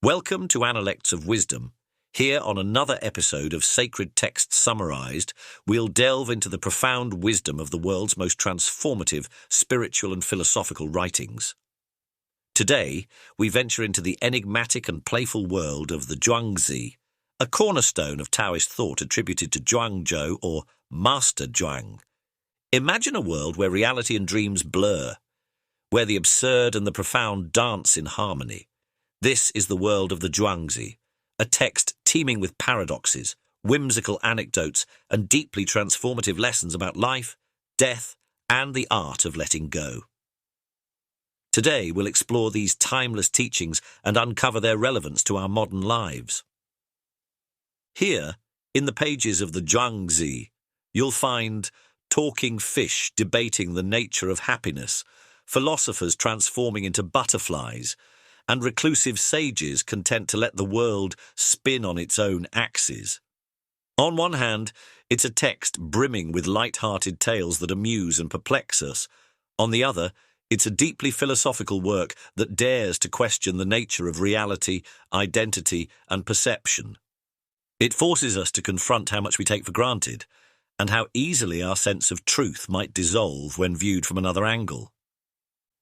Welcome to Analects of Wisdom. Here on another episode of Sacred Texts Summarized, we'll delve into the profound wisdom of the world's most transformative spiritual and philosophical writings. Today, we venture into the enigmatic and playful world of the Zhuangzi, a cornerstone of Taoist thought attributed to Zhuang Zhou or Master Zhuang. Imagine a world where reality and dreams blur, where the absurd and the profound dance in harmony. This is the world of the Zhuangzi, a text teeming with paradoxes, whimsical anecdotes, and deeply transformative lessons about life, death, and the art of letting go. Today, we'll explore these timeless teachings and uncover their relevance to our modern lives. Here, in the pages of the Zhuangzi, you'll find talking fish debating the nature of happiness, philosophers transforming into butterflies, and reclusive sages content to let the world spin on its own axis. On one hand, it's a text brimming with light-hearted tales that amuse and perplex us. On the other, it's a deeply philosophical work that dares to question the nature of reality, identity, and perception. It forces us to confront how much we take for granted, and how easily our sense of truth might dissolve when viewed from another angle.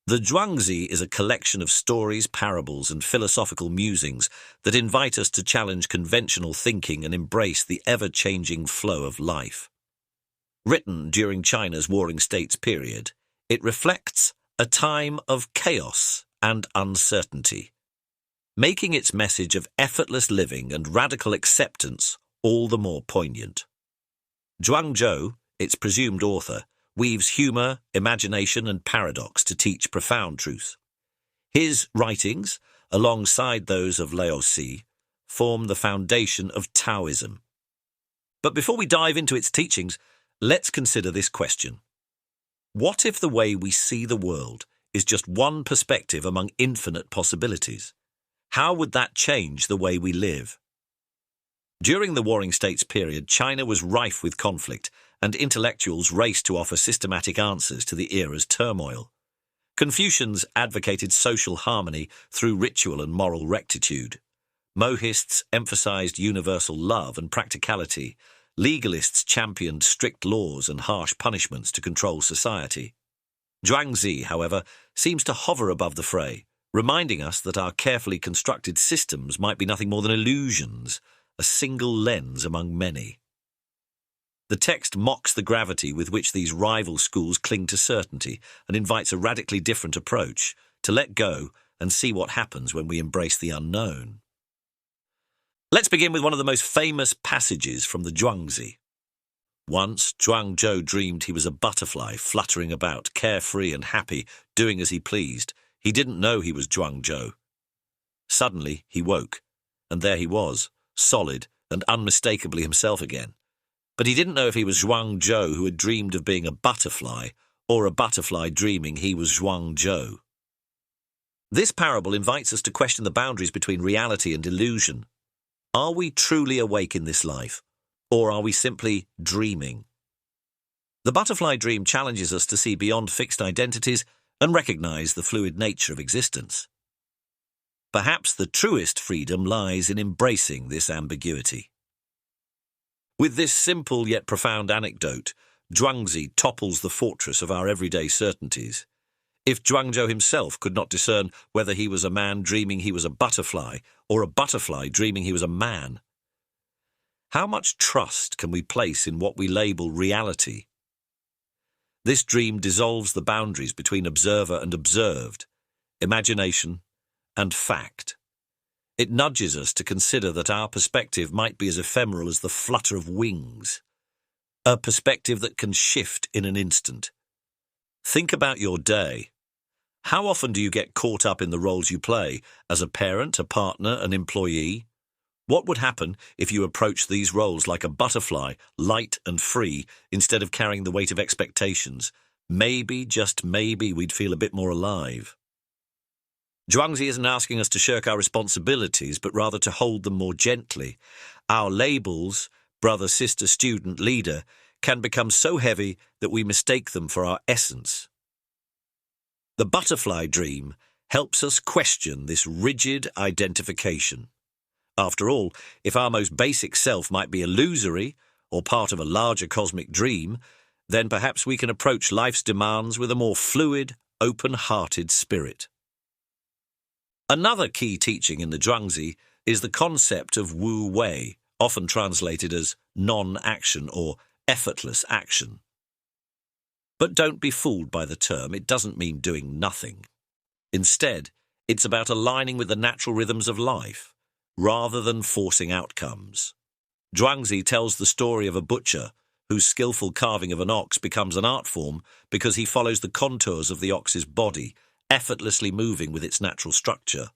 The Zhuangzi is a collection of stories, parables, and philosophical musings that invite us to challenge conventional thinking and embrace the ever-changing flow of life. Written during China's Warring States period, it reflects a time of chaos and uncertainty, making its message of effortless living and radical acceptance all the more poignant. Zhuang Zhou, its presumed author, weaves humour, imagination, and paradox to teach profound truth. His writings, alongside those of Laozi, form the foundation of Taoism. But before we dive into its teachings, let's consider this question. What if the way we see the world is just one perspective among infinite possibilities? How would that change the way we live? During the Warring States period, China was rife with conflict, and intellectuals raced to offer systematic answers to the era's turmoil. Confucians advocated social harmony through ritual and moral rectitude. Mohists emphasized universal love and practicality. Legalists championed strict laws and harsh punishments to control society. Zhuangzi, however, seems to hover above the fray, reminding us that our carefully constructed systems might be nothing more than illusions, a single lens among many. The text mocks the gravity with which these rival schools cling to certainty and invites a radically different approach, to let go and see what happens when we embrace the unknown. Let's begin with one of the most famous passages from the Zhuangzi. Once, Zhuang Zhou dreamed he was a butterfly fluttering about, carefree and happy, doing as he pleased. He didn't know he was Zhuang Zhou. Suddenly, he woke, and there he was, solid and unmistakably himself again. But he didn't know if he was Zhuang Zhou who had dreamed of being a butterfly, or a butterfly dreaming he was Zhuang Zhou. This parable invites us to question the boundaries between reality and illusion. Are we truly awake in this life, or are we simply dreaming? The butterfly dream challenges us to see beyond fixed identities and recognize the fluid nature of existence. Perhaps the truest freedom lies in embracing this ambiguity. With this simple yet profound anecdote, Zhuangzi topples the fortress of our everyday certainties. If Zhuang Zhou himself could not discern whether he was a man dreaming he was a butterfly, or a butterfly dreaming he was a man, how much trust can we place in what we label reality? This dream dissolves the boundaries between observer and observed, imagination and fact. It nudges us to consider that our perspective might be as ephemeral as the flutter of wings, a perspective that can shift in an instant. Think about your day. How often do you get caught up in the roles you play as a parent, a partner, an employee? What would happen if you approached these roles like a butterfly, light and free, instead of carrying the weight of expectations? Maybe, just maybe, we'd feel a bit more alive. Zhuangzi isn't asking us to shirk our responsibilities, but rather to hold them more gently. Our labels, brother, sister, student, leader, can become so heavy that we mistake them for our essence. The butterfly dream helps us question this rigid identification. After all, if our most basic self might be illusory or part of a larger cosmic dream, then perhaps we can approach life's demands with a more fluid, open-hearted spirit. Another key teaching in the Zhuangzi is the concept of Wu Wei, often translated as non-action or effortless action. But don't be fooled by the term. It doesn't mean doing nothing. Instead, it's about aligning with the natural rhythms of life, rather than forcing outcomes. Zhuangzi tells the story of a butcher whose skillful carving of an ox becomes an art form because he follows the contours of the ox's body, effortlessly moving with its natural structure.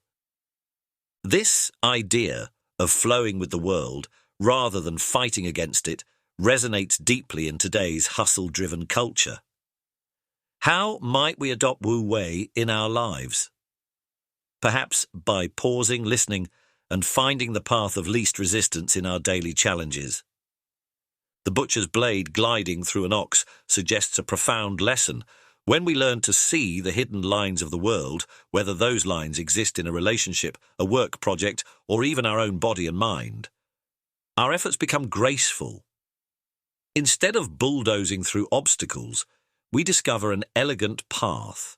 This idea of flowing with the world, rather than fighting against it, resonates deeply in today's hustle-driven culture. How might we adopt Wu Wei in our lives? Perhaps by pausing, listening, and finding the path of least resistance in our daily challenges. The butcher's blade gliding through an ox suggests a profound lesson. When we learn to see the hidden lines of the world, whether those lines exist in a relationship, a work project, or even our own body and mind, our efforts become graceful. Instead of bulldozing through obstacles, we discover an elegant path.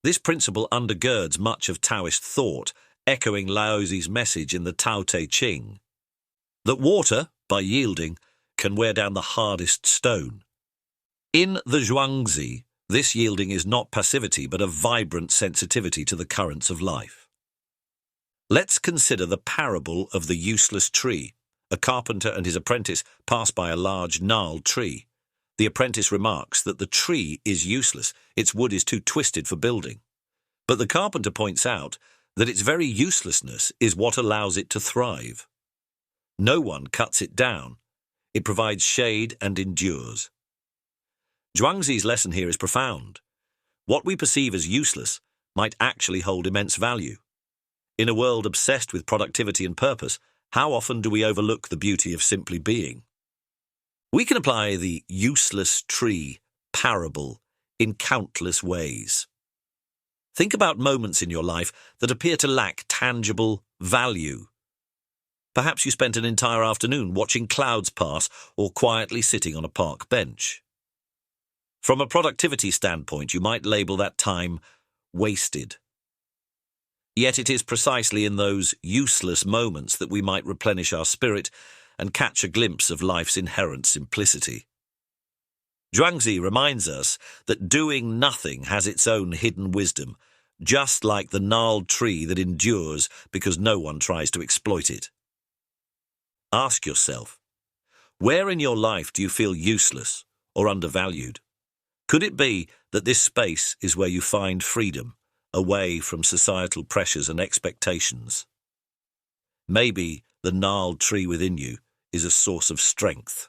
This principle undergirds much of Taoist thought, echoing Laozi's message in the Tao Te Ching, that water, by yielding, can wear down the hardest stone. In the Zhuangzi, this yielding is not passivity but a vibrant sensitivity to the currents of life. Let's consider the parable of the useless tree. A carpenter and his apprentice pass by a large gnarled tree. The apprentice remarks that the tree is useless, its wood is too twisted for building. But the carpenter points out that its very uselessness is what allows it to thrive. No one cuts it down. It provides shade and endures. Zhuangzi's lesson here is profound. What we perceive as useless might actually hold immense value. In a world obsessed with productivity and purpose, how often do we overlook the beauty of simply being? We can apply the useless tree parable in countless ways. Think about moments in your life that appear to lack tangible value. Perhaps you spent an entire afternoon watching clouds pass or quietly sitting on a park bench. From a productivity standpoint, you might label that time wasted. Yet it is precisely in those useless moments that we might replenish our spirit and catch a glimpse of life's inherent simplicity. Zhuangzi reminds us that doing nothing has its own hidden wisdom, just like the gnarled tree that endures because no one tries to exploit it. Ask yourself, where in your life do you feel useless or undervalued? Could it be that this space is where you find freedom, away from societal pressures and expectations? Maybe the gnarled tree within you is a source of strength.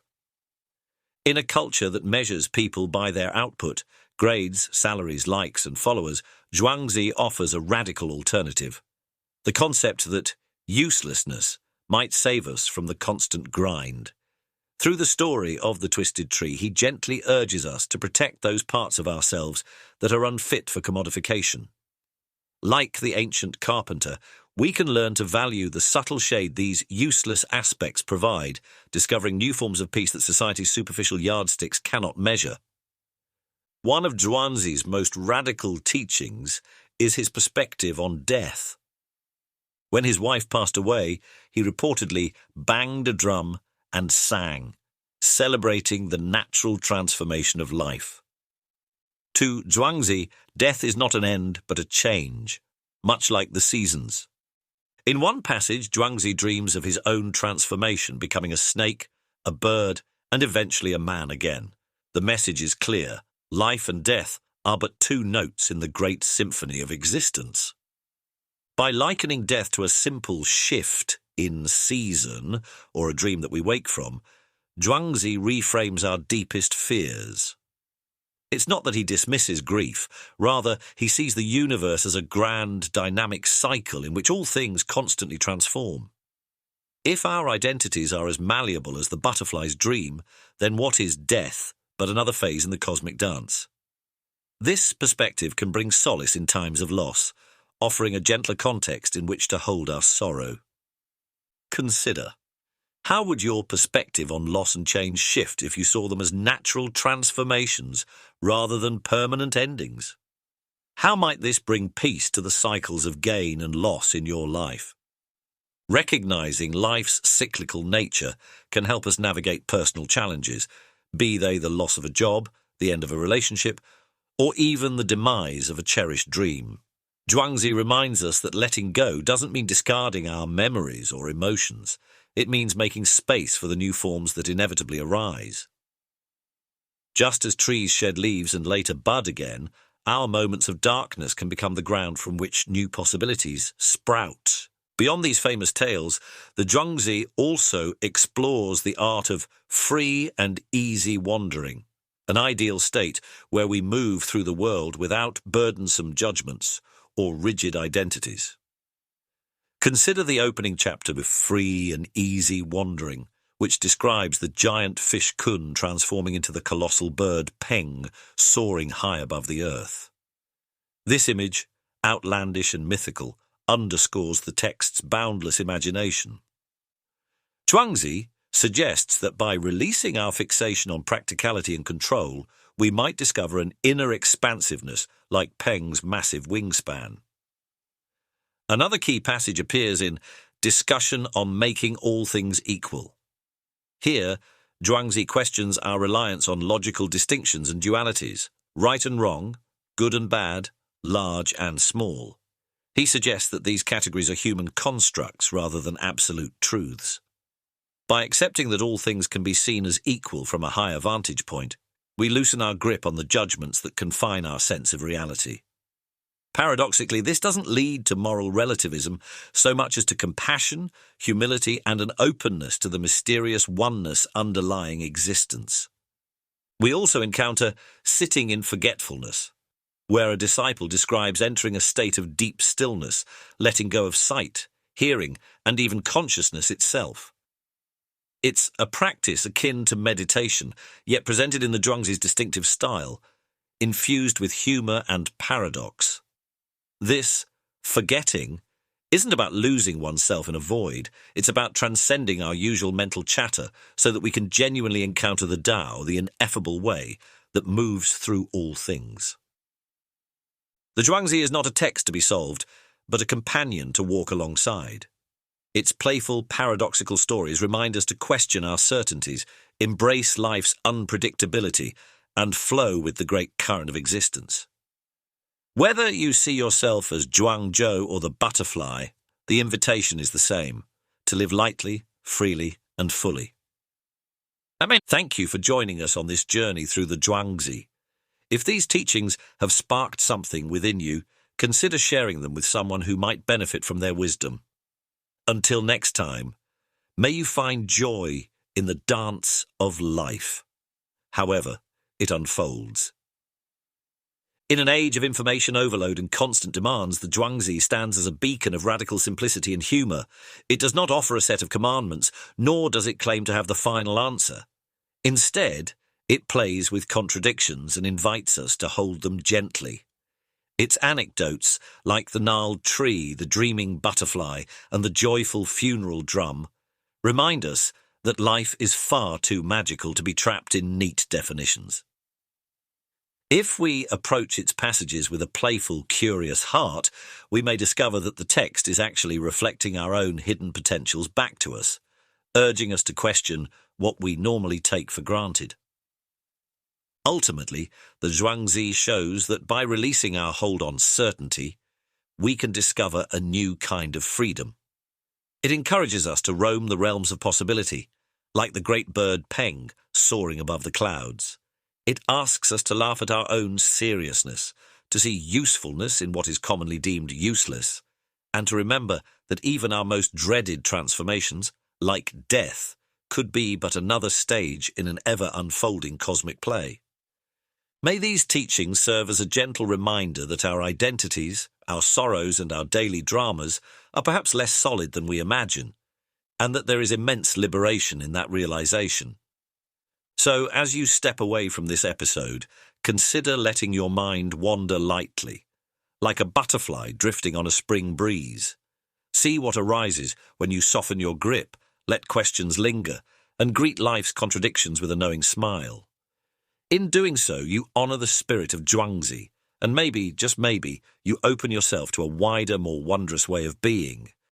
In a culture that measures people by their output, grades, salaries, likes, and followers, Zhuangzi offers a radical alternative. The concept that uselessness might save us from the constant grind. Through the story of the twisted tree, he gently urges us to protect those parts of ourselves that are unfit for commodification. Like the ancient carpenter, we can learn to value the subtle shade these useless aspects provide, discovering new forms of peace that society's superficial yardsticks cannot measure. One of Zhuangzi's most radical teachings is his perspective on death. When his wife passed away, he reportedly banged a drum and sang, celebrating the natural transformation of life. To Zhuangzi, death is not an end but a change, much like the seasons. In one passage, Zhuangzi dreams of his own transformation, becoming a snake, a bird, and eventually a man again. The message is clear. Life and death are but two notes in the great symphony of existence. By likening death to a simple shift in season, or a dream that we wake from, Zhuangzi reframes our deepest fears. It's not that he dismisses grief, rather he sees the universe as a grand, dynamic cycle in which all things constantly transform. If our identities are as malleable as the butterfly's dream, then what is death but another phase in the cosmic dance? This perspective can bring solace in times of loss, offering a gentler context in which to hold our sorrow. Consider, how would your perspective on loss and change shift if you saw them as natural transformations rather than permanent endings? How might this bring peace to the cycles of gain and loss in your life? Recognizing life's cyclical nature can help us navigate personal challenges, be they the loss of a job, the end of a relationship, or even the demise of a cherished dream. Zhuangzi reminds us that letting go doesn't mean discarding our memories or emotions. It means making space for the new forms that inevitably arise. Just as trees shed leaves and later bud again, our moments of darkness can become the ground from which new possibilities sprout. Beyond these famous tales, the Zhuangzi also explores the art of free and easy wandering, an ideal state where we move through the world without burdensome judgments or rigid identities. Consider the opening chapter with free and easy wandering, which describes the giant fish kun transforming into the colossal bird peng, soaring high above the earth. This image, outlandish and mythical, underscores the text's boundless imagination. Zhuangzi suggests that by releasing our fixation on practicality and control, we might discover an inner expansiveness like Peng's massive wingspan. Another key passage appears in Discussion on Making All Things Equal. Here, Zhuangzi questions our reliance on logical distinctions and dualities, right and wrong, good and bad, large and small. He suggests that these categories are human constructs rather than absolute truths. By accepting that all things can be seen as equal from a higher vantage point, we loosen our grip on the judgments that confine our sense of reality. Paradoxically, this doesn't lead to moral relativism so much as to compassion, humility, and an openness to the mysterious oneness underlying existence. We also encounter sitting in forgetfulness, where a disciple describes entering a state of deep stillness, letting go of sight, hearing, and even consciousness itself. It's a practice akin to meditation, yet presented in the Zhuangzi's distinctive style, infused with humour and paradox. This forgetting isn't about losing oneself in a void, it's about transcending our usual mental chatter so that we can genuinely encounter the Tao, the ineffable way that moves through all things. The Zhuangzi is not a text to be solved, but a companion to walk alongside. Its playful, paradoxical stories remind us to question our certainties, embrace life's unpredictability, and flow with the great current of existence. Whether you see yourself as Zhuang Zhou or the butterfly, the invitation is the same, to live lightly, freely, and fully. Thank you for joining us on this journey through the Zhuangzi. If these teachings have sparked something within you, consider sharing them with someone who might benefit from their wisdom. Until next time, may you find joy in the dance of life, however it unfolds. In an age of information overload and constant demands, the Zhuangzi stands as a beacon of radical simplicity and humour. It does not offer a set of commandments, nor does it claim to have the final answer. Instead, it plays with contradictions and invites us to hold them gently. Its anecdotes, like the gnarled tree, the dreaming butterfly, and the joyful funeral drum, remind us that life is far too magical to be trapped in neat definitions. If we approach its passages with a playful, curious heart, we may discover that the text is actually reflecting our own hidden potentials back to us, urging us to question what we normally take for granted. Ultimately, the Zhuangzi shows that by releasing our hold on certainty, we can discover a new kind of freedom. It encourages us to roam the realms of possibility, like the great bird Peng soaring above the clouds. It asks us to laugh at our own seriousness, to see usefulness in what is commonly deemed useless, and to remember that even our most dreaded transformations, like death, could be but another stage in an ever-unfolding cosmic play. May these teachings serve as a gentle reminder that our identities, our sorrows and our daily dramas are perhaps less solid than we imagine, and that there is immense liberation in that realization. So, as you step away from this episode, consider letting your mind wander lightly, like a butterfly drifting on a spring breeze. See what arises when you soften your grip, let questions linger, and greet life's contradictions with a knowing smile. In doing so, you honor the spirit of Zhuangzi, and maybe, just maybe, you open yourself to a wider, more wondrous way of being.